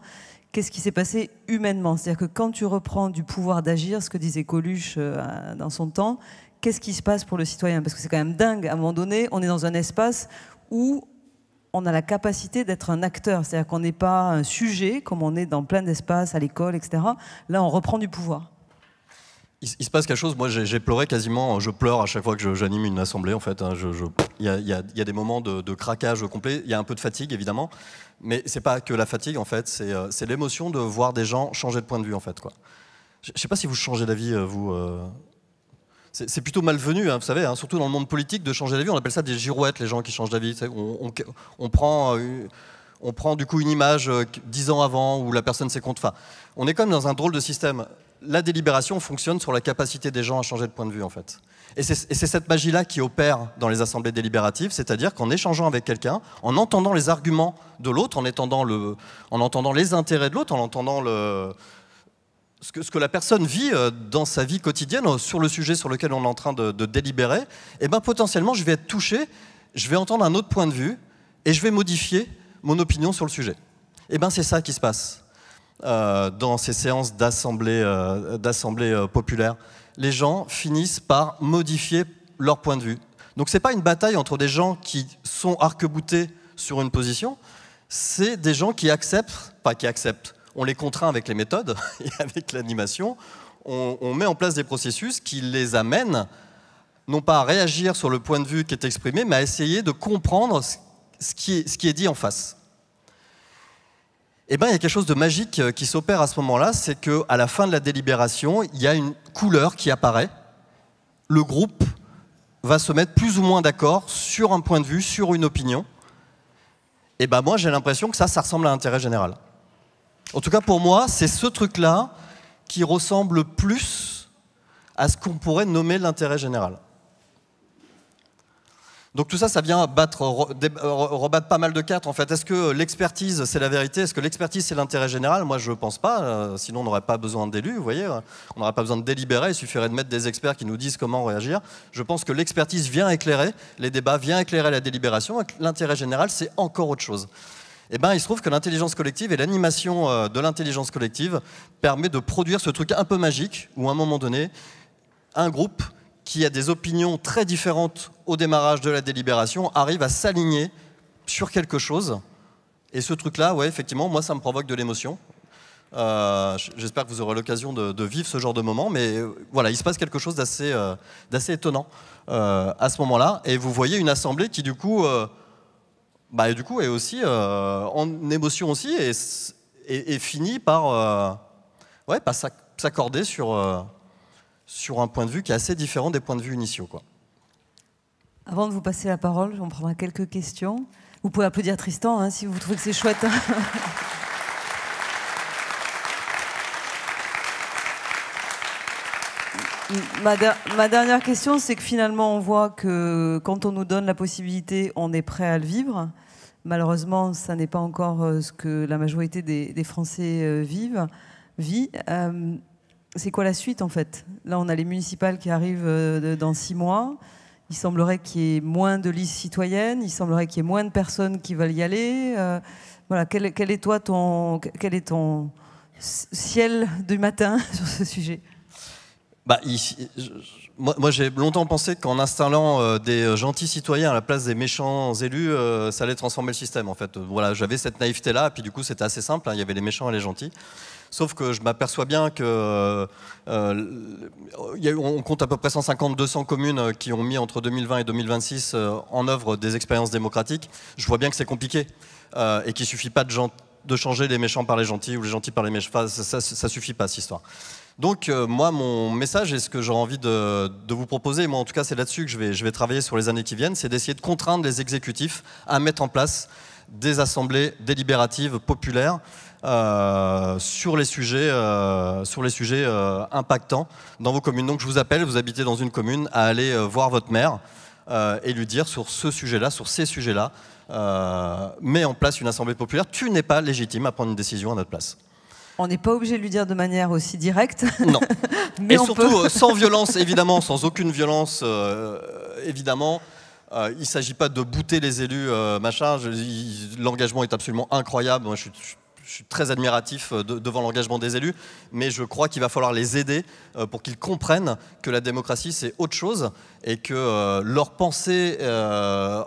S1: Qu'est-ce qui s'est passé humainement? C'est-à-dire que quand tu reprends du pouvoir d'agir, ce que disait Coluche dans son temps, qu'est-ce qui se passe pour le citoyen? Parce que c'est quand même dingue, à un moment donné, on est dans un espace où on a la capacité d'être un acteur, c'est-à-dire qu'on n'est pas un sujet, comme on est dans plein d'espaces, à l'école, etc. Là, on reprend du pouvoir.
S2: Il se passe quelque chose, moi j'ai pleuré quasiment, je pleure à chaque fois que j'anime une assemblée en fait. Il y a des moments de craquage complet, il y a un peu de fatigue évidemment, mais c'est pas que la fatigue en fait, c'est l'émotion de voir des gens changer de point de vue en fait, quoi. Je sais pas si vous changez d'avis, vous... C'est plutôt malvenu, hein, vous savez, hein, surtout dans le monde politique, de changer d'avis. On appelle ça des girouettes, les gens qui changent d'avis. On prend du coup une image 10 ans avant où la personne s'est contre. Enfin, on est quand même dans un drôle de système. La délibération fonctionne sur la capacité des gens à changer de point de vue, en fait. Et c'est cette magie-là qui opère dans les assemblées délibératives, c'est-à-dire qu'en échangeant avec quelqu'un, en entendant les arguments de l'autre, en entendant les intérêts de l'autre, en entendant ce que la personne vit dans sa vie quotidienne sur le sujet sur lequel on est en train de délibérer, et ben potentiellement je vais être touché, je vais entendre un autre point de vue et je vais modifier mon opinion sur le sujet. Et ben c'est ça qui se passe dans ces séances d'assemblée populaire. Les gens finissent par modifier leur point de vue. Donc c'est pas une bataille entre des gens qui sont arc-boutés sur une position, c'est des gens qui acceptent, pas qui acceptent. On les contraint avec les méthodes et avec l'animation. On met en place des processus qui les amènent, non pas à réagir sur le point de vue qui est exprimé, mais à essayer de comprendre ce qui est dit en face. Eh bien, il y a quelque chose de magique qui s'opère à ce moment-là, c'est qu'à la fin de la délibération, il y a une couleur qui apparaît. Le groupe va se mettre plus ou moins d'accord sur un point de vue, sur une opinion. Et ben moi, j'ai l'impression que ça ressemble à l'intérêt général. En tout cas, pour moi, c'est ce truc-là qui ressemble plus à ce qu'on pourrait nommer l'intérêt général. Donc tout ça, ça vient rebattre pas mal de cartes, en fait. Est-ce que l'expertise, c'est la vérité? Est-ce que l'expertise, c'est l'intérêt général? Moi, je ne pense pas. Sinon, on n'aurait pas besoin d'élus, vous voyez. On n'aurait pas besoin de délibérer. Il suffirait de mettre des experts qui nous disent comment réagir. Je pense que l'expertise vient éclairer les débats, vient éclairer la délibération. Et l'intérêt général, c'est encore autre chose. Eh ben, il se trouve que l'intelligence collective et l'animation de l'intelligence collective permet de produire ce truc un peu magique où, à un moment donné, un groupe qui a des opinions très différentes au démarrage de la délibération arrive à s'aligner sur quelque chose. Et ce truc-là, ouais, effectivement, moi, ça me provoque de l'émotion. J'espère que vous aurez l'occasion de vivre ce genre de moment, mais voilà, il se passe quelque chose d'assez étonnant à ce moment-là. Et vous voyez une assemblée qui, du coup est aussi en émotion aussi et finit par s'accorder sur un point de vue qui est assez différent des points de vue initiaux, quoi.
S1: Avant de vous passer la parole, on prendra quelques questions. Vous pouvez applaudir Tristan hein, si vous trouvez que c'est chouette. Ma dernière question, c'est que finalement, on voit que quand on nous donne la possibilité, on est prêt à le vivre. Malheureusement, ça n'est pas encore ce que la majorité des Français vit. C'est quoi la suite, en fait? Là, on a les municipales qui arrivent dans 6 mois. Il semblerait qu'il y ait moins de listes citoyennes. Il semblerait qu'il y ait moins de personnes qui veulent y aller. Voilà, quel est ton ciel du matin sur ce sujet?
S2: Moi, j'ai longtemps pensé qu'en installant des gentils citoyens à la place des méchants élus, ça allait transformer le système, en fait. Voilà, j'avais cette naïveté-là, puis du coup, c'était assez simple, hein, il y avait les méchants et les gentils. Sauf que je m'aperçois bien que on compte à peu près 150-200 communes qui ont mis entre 2020 et 2026 en œuvre des expériences démocratiques. Je vois bien que c'est compliqué et qu'il ne suffit pas de changer les méchants par les gentils ou les gentils par les méchants. Enfin, ça suffit pas, cette histoire. Donc moi, mon message et ce que j'aurais envie de vous proposer, moi en tout cas c'est là-dessus que je vais travailler sur les années qui viennent, c'est d'essayer de contraindre les exécutifs à mettre en place des assemblées délibératives populaires sur les sujets impactants dans vos communes. Donc je vous appelle, vous habitez dans une commune, à aller voir votre maire et lui dire sur ce sujet-là, sur ces sujets-là, mets en place une assemblée populaire, tu n'es pas légitime à prendre une décision à notre place.
S1: On n'est pas obligé de lui dire de manière aussi directe.
S2: Non.
S1: Mais
S2: et
S1: on
S2: surtout,
S1: peut.
S2: sans violence, évidemment, sans aucune violence, évidemment. Il ne s'agit pas de bouter les élus, machin. L'engagement est absolument incroyable. Moi, je suis très admiratif devant l'engagement des élus, mais je crois qu'il va falloir les aider pour qu'ils comprennent que la démocratie, c'est autre chose et que leur pensée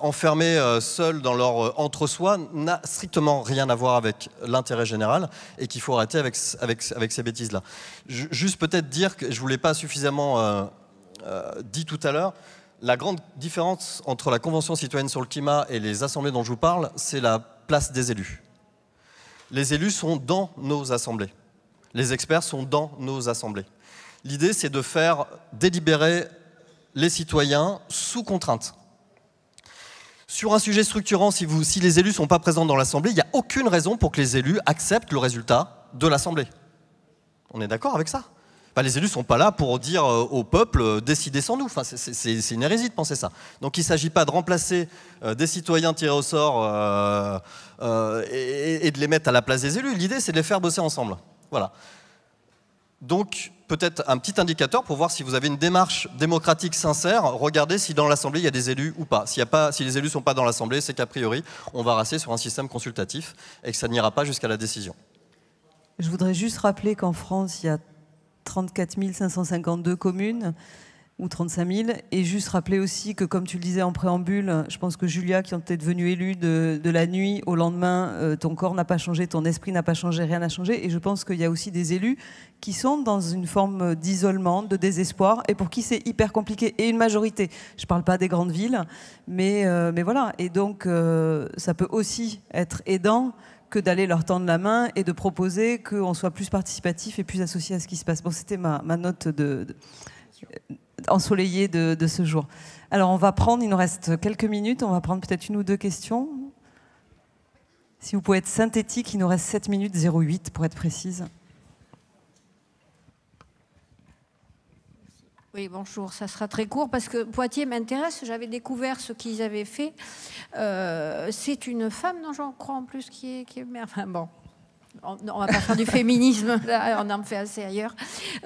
S2: enfermée seule dans leur entre-soi n'a strictement rien à voir avec l'intérêt général et qu'il faut arrêter avec ces bêtises-là. Juste peut-être dire que je ne vous l'ai pas suffisamment dit tout à l'heure, la grande différence entre la Convention citoyenne sur le climat et les assemblées dont je vous parle, c'est la place des élus. Les élus sont dans nos assemblées. Les experts sont dans nos assemblées. L'idée, c'est de faire délibérer les citoyens sous contrainte. Sur un sujet structurant, si les élus ne sont pas présents dans l'Assemblée, il n'y a aucune raison pour que les élus acceptent le résultat de l'Assemblée. On est d'accord avec ça ? Enfin, les élus ne sont pas là pour dire au peuple décidez sans nous. Enfin, c'est une hérésie de penser ça. Donc il ne s'agit pas de remplacer des citoyens tirés au sort et de les mettre à la place des élus. L'idée, c'est de les faire bosser ensemble. Voilà. Donc peut-être un petit indicateur pour voir si vous avez une démarche démocratique sincère. Regardez si dans l'Assemblée il y a des élus ou pas. Si les élus ne sont pas dans l'Assemblée, c'est qu'a priori on va rester sur un système consultatif et que ça n'ira pas jusqu'à la décision.
S1: Je voudrais juste rappeler qu'en France, il y a 34 552 communes, ou 35 000, et juste rappeler aussi que, comme tu le disais en préambule, je pense que Julia, qui est devenue élue de la nuit au lendemain, ton corps n'a pas changé, ton esprit n'a pas changé, rien n'a changé, et je pense qu'il y a aussi des élus qui sont dans une forme d'isolement, de désespoir, et pour qui c'est hyper compliqué, et une majorité. Je ne parle pas des grandes villes, mais voilà, et donc ça peut aussi être aidant que d'aller leur tendre la main et de proposer qu'on soit plus participatif et plus associé à ce qui se passe. Bon, c'était ma note ensoleillée de ce jour. Alors, on va prendre, il nous reste quelques minutes, on va prendre peut-être une ou deux questions. Si vous pouvez être synthétique, il nous reste 7 minutes 08 pour être précise.
S6: Oui, bonjour, ça sera très court parce que Poitiers m'intéresse. J'avais découvert ce qu'ils avaient fait. C'est une femme, non, j'en crois en plus, qui est mère. Enfin bon, on ne va pas faire du féminisme, là, on en fait assez ailleurs.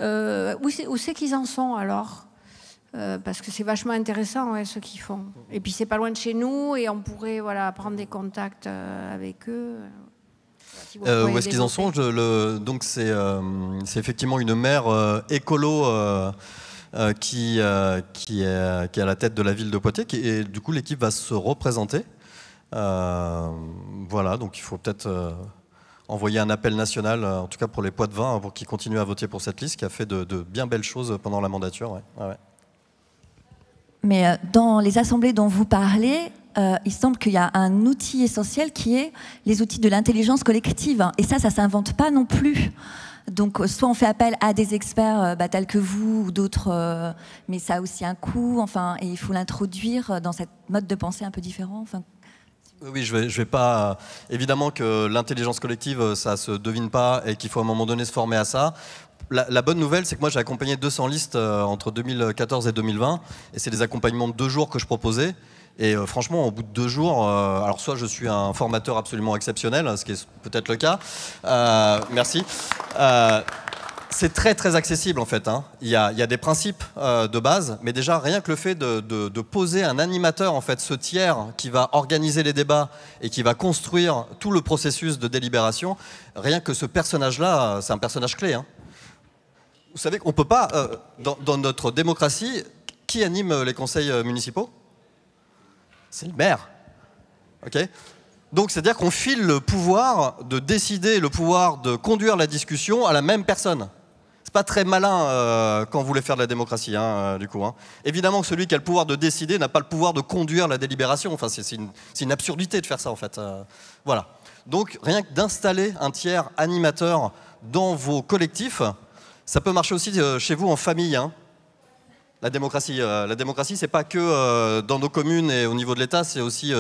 S6: Où c'est qu'ils en sont alors parce que c'est vachement intéressant, ouais, ce qu'ils font. Et puis c'est pas loin de chez nous et on pourrait prendre des contacts avec eux.
S2: Où est-ce qu'ils en sont donc c'est effectivement une mère écolo qui est à la tête de la ville de Poitiers et du coup l'équipe va se représenter. Voilà, donc il faut peut-être envoyer un appel national, en tout cas pour les Poitevins, pour qu'ils continuent à voter pour cette liste qui a fait de bien belles choses pendant la mandature. Ouais. Ouais.
S5: Mais dans les assemblées dont vous parlez, il semble qu'il y a un outil essentiel qui est les outils de l'intelligence collective. Et ça s'invente pas non plus. Donc, soit on fait appel à des experts tels que vous ou d'autres, mais ça a aussi un coût, enfin, et il faut l'introduire dans cette mode de pensée un peu différent. Enfin.
S2: Oui, je vais pas... Évidemment que l'intelligence collective, ça se devine pas et qu'il faut à un moment donné se former à ça. La bonne nouvelle, c'est que moi j'ai accompagné 200 listes entre 2014 et 2020, et c'est des accompagnements de 2 jours que je proposais. Et franchement, au bout de 2 jours, alors soit je suis un formateur absolument exceptionnel, ce qui est peut-être le cas, merci. C'est très très accessible en fait. Hein. Il y a des principes de base, mais déjà rien que le fait de poser un animateur, en fait, ce tiers qui va organiser les débats et qui va construire tout le processus de délibération, rien que ce personnage-là, c'est un personnage clé. Hein. Vous savez qu'on ne peut pas, dans notre démocratie, qui anime les conseils municipaux ? C'est le maire. Okay ? Donc c'est-à-dire qu'on file le pouvoir de décider, le pouvoir de conduire la discussion à la même personne. C'est pas très malin quand vous voulez faire de la démocratie, hein, du coup. Hein. Évidemment que celui qui a le pouvoir de décider n'a pas le pouvoir de conduire la délibération. Enfin, c'est une absurdité de faire ça, en fait. Voilà. Donc rien que d'installer un tiers animateur dans vos collectifs, ça peut marcher aussi chez vous en famille. Hein. La démocratie, c'est pas que dans nos communes et au niveau de l'État, c'est aussi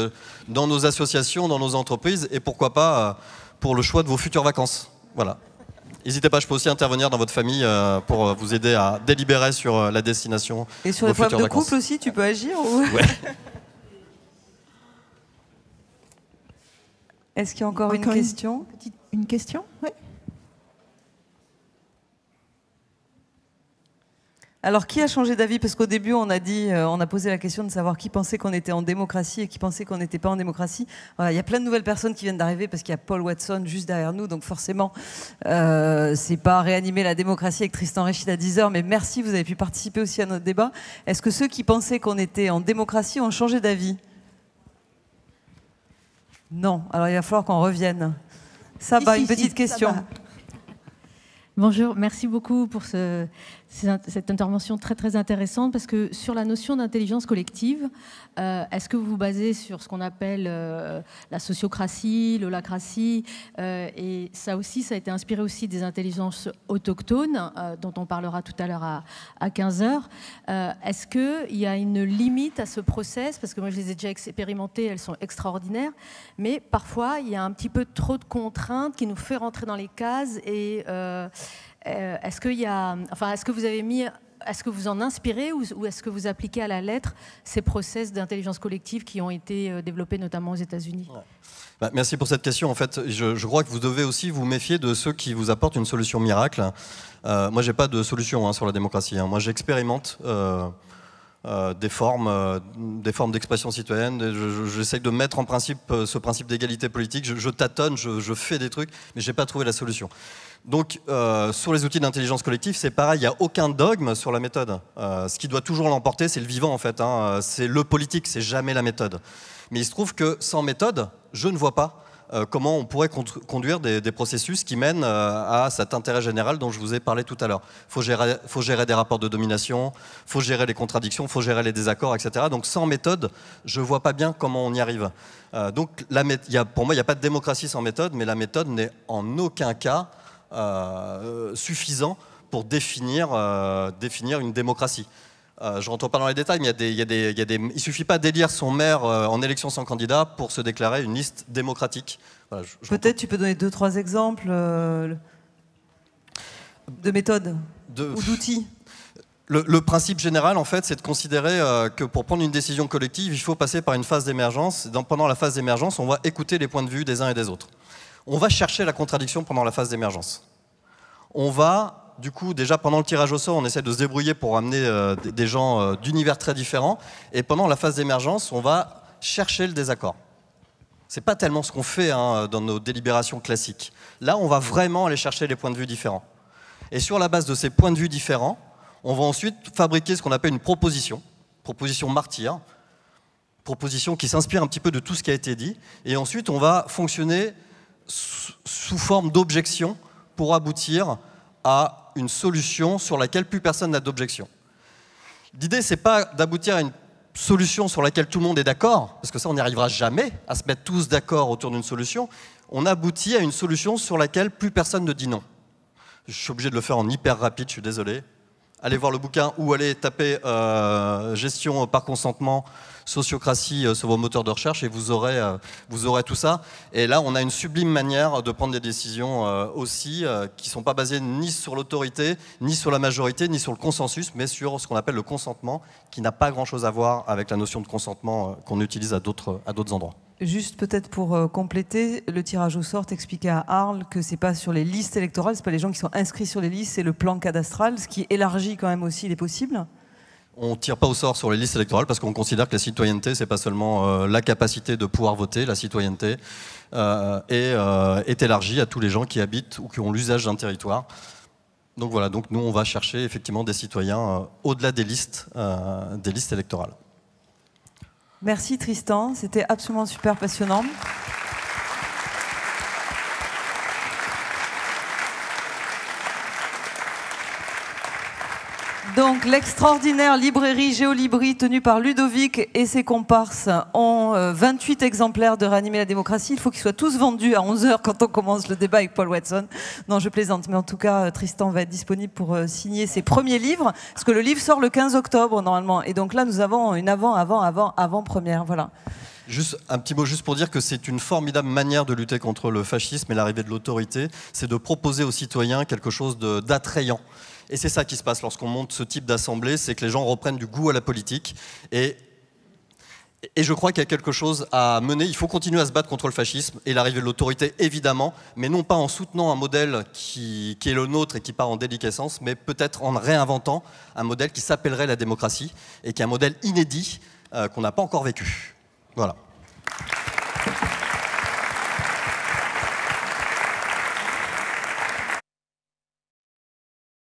S2: dans nos associations, dans nos entreprises, et pourquoi pas pour le choix de vos futures vacances. Voilà. N'hésitez pas, je peux aussi intervenir dans votre famille pour vous aider à délibérer sur la destination.
S1: Et sur les problèmes de couple aussi, tu peux agir ou...
S2: Ouais.
S1: Est-ce qu'il y a encore une question?
S7: Une question? Oui.
S1: Alors, qui a changé d'avis? Parce qu'au début, on a posé la question de savoir qui pensait qu'on était en démocratie et qui pensait qu'on n'était pas en démocratie. Voilà, il y a plein de nouvelles personnes qui viennent d'arriver parce qu'il y a Paul Watson juste derrière nous. Donc forcément, c'est pas réanimer la démocratie avec Tristan Réchid à 10h. Mais merci, vous avez pu participer aussi à notre débat. Est-ce que ceux qui pensaient qu'on était en démocratie ont changé d'avis? Non. Alors, il va falloir qu'on revienne. Saba, une petite question.
S7: Saba.
S8: Bonjour, merci beaucoup pour cette intervention très très intéressante parce que sur la notion d'intelligence collective, est-ce que vous vous basez sur ce qu'on appelle la sociocratie, l'holacratie et ça aussi, ça a été inspiré aussi des intelligences autochtones dont on parlera tout à l'heure à 15h. Est-ce qu'il y a une limite à ce process? Parce que moi je les ai déjà expérimentées, elles sont extraordinaires, mais parfois il y a un petit peu trop de contraintes qui nous fait rentrer dans les cases et est-ce que vous avez mis, est-ce que vous en inspirez ou est-ce que vous appliquez à la lettre ces process d'intelligence collective qui ont été développés notamment aux États-Unis?
S2: Ouais. Bah, merci pour cette question. En fait, je crois que vous devez aussi vous méfier de ceux qui vous apportent une solution miracle. Moi, j'ai pas de solution sur la démocratie. Moi, j'expérimente des formes d'expression citoyenne. J'essaye de mettre en principe ce principe d'égalité politique. Je tâtonne, je fais des trucs, mais j'ai pas trouvé la solution. Donc, sur les outils d'intelligence collective, c'est pareil, il n'y a aucun dogme sur la méthode. Ce qui doit toujours l'emporter, c'est le vivant, en fait. Hein. C'est le politique, c'est jamais la méthode. Mais il se trouve que sans méthode, je ne vois pas comment on pourrait conduire des processus qui mènent à cet intérêt général dont je vous ai parlé tout à l'heure. Il faut gérer des rapports de domination, il faut gérer les contradictions, il faut gérer les désaccords, etc. Donc, sans méthode, je ne vois pas bien comment on y arrive. Donc, pour moi, il n'y a pas de démocratie sans méthode, mais la méthode n'est en aucun cas suffisant pour définir une démocratie. Je ne rentre pas dans les détails, mais il ne suffit pas d'élire son maire en élection sans candidat pour se déclarer une liste démocratique. Voilà,
S1: peut-être tu peux donner 2-3 exemples de méthodes ou d'outils.
S2: Le principe général, en fait, c'est de considérer que pour prendre une décision collective, il faut passer par une phase d'émergence. Pendant la phase d'émergence, on va écouter les points de vue des uns et des autres. On va chercher la contradiction pendant la phase d'émergence. On va, du coup, déjà pendant le tirage au sort, on essaie de se débrouiller pour amener des gens d'univers très différents. Et pendant la phase d'émergence, on va chercher le désaccord. C'est pas tellement ce qu'on fait dans nos délibérations classiques. Là, on va vraiment aller chercher les points de vue différents. Et sur la base de ces points de vue différents, on va ensuite fabriquer ce qu'on appelle une proposition martyre, proposition qui s'inspire un petit peu de tout ce qui a été dit. Et ensuite, on va fonctionner sous forme d'objection pour aboutir à une solution sur laquelle plus personne n'a d'objection. L'idée, c'est pas d'aboutir à une solution sur laquelle tout le monde est d'accord, parce que ça, on n'y arrivera jamais à se mettre tous d'accord autour d'une solution. On aboutit à une solution sur laquelle plus personne ne dit non. Je suis obligé de le faire en hyper rapide, je suis désolé. Allez voir le bouquin ou allez taper gestion par consentement, sociocratie sur vos moteurs de recherche et vous aurez tout ça. Et là, on a une sublime manière de prendre des décisions aussi qui ne sont pas basées ni sur l'autorité, ni sur la majorité, ni sur le consensus, mais sur ce qu'on appelle le consentement, qui n'a pas grand-chose à voir avec la notion de consentement qu'on utilise à d'autres endroits.
S1: Juste peut-être pour compléter, le tirage au sort expliquait à Arles que c'est pas sur les listes électorales, c'est pas les gens qui sont inscrits sur les listes, c'est le plan cadastral, ce qui élargit quand même aussi les possibles.
S2: On ne tire pas au sort sur les listes électorales parce qu'on considère que la citoyenneté, c'est pas seulement la capacité de pouvoir voter, la citoyenneté est élargie à tous les gens qui habitent ou qui ont l'usage d'un territoire. Donc voilà, donc nous on va chercher effectivement des citoyens au-delà des listes électorales.
S1: Merci Tristan, c'était absolument super passionnant. Donc l'extraordinaire librairie Géolibri tenue par Ludovic et ses comparses ont 28 exemplaires de Réanimer la démocratie. Il faut qu'ils soient tous vendus à 11h quand on commence le débat avec Paul Watson. Non, je plaisante, mais en tout cas, Tristan va être disponible pour signer ses premiers livres, parce que le livre sort le 15 octobre normalement. Et donc là, nous avons une avant-première. Voilà.
S2: Juste un petit mot juste pour dire que c'est une formidable manière de lutter contre le fascisme et l'arrivée de l'autorité, c'est de proposer aux citoyens quelque chose d'attrayant. Et c'est ça qui se passe lorsqu'on monte ce type d'assemblée, c'est que les gens reprennent du goût à la politique. Et je crois qu'il y a quelque chose à mener. Il faut continuer à se battre contre le fascisme et l'arrivée de l'autorité, évidemment, mais non pas en soutenant un modèle qui est le nôtre et qui part en déliquescence, mais peut-être en réinventant un modèle qui s'appellerait la démocratie et qui est un modèle inédit qu'on n'a pas encore vécu. Voilà.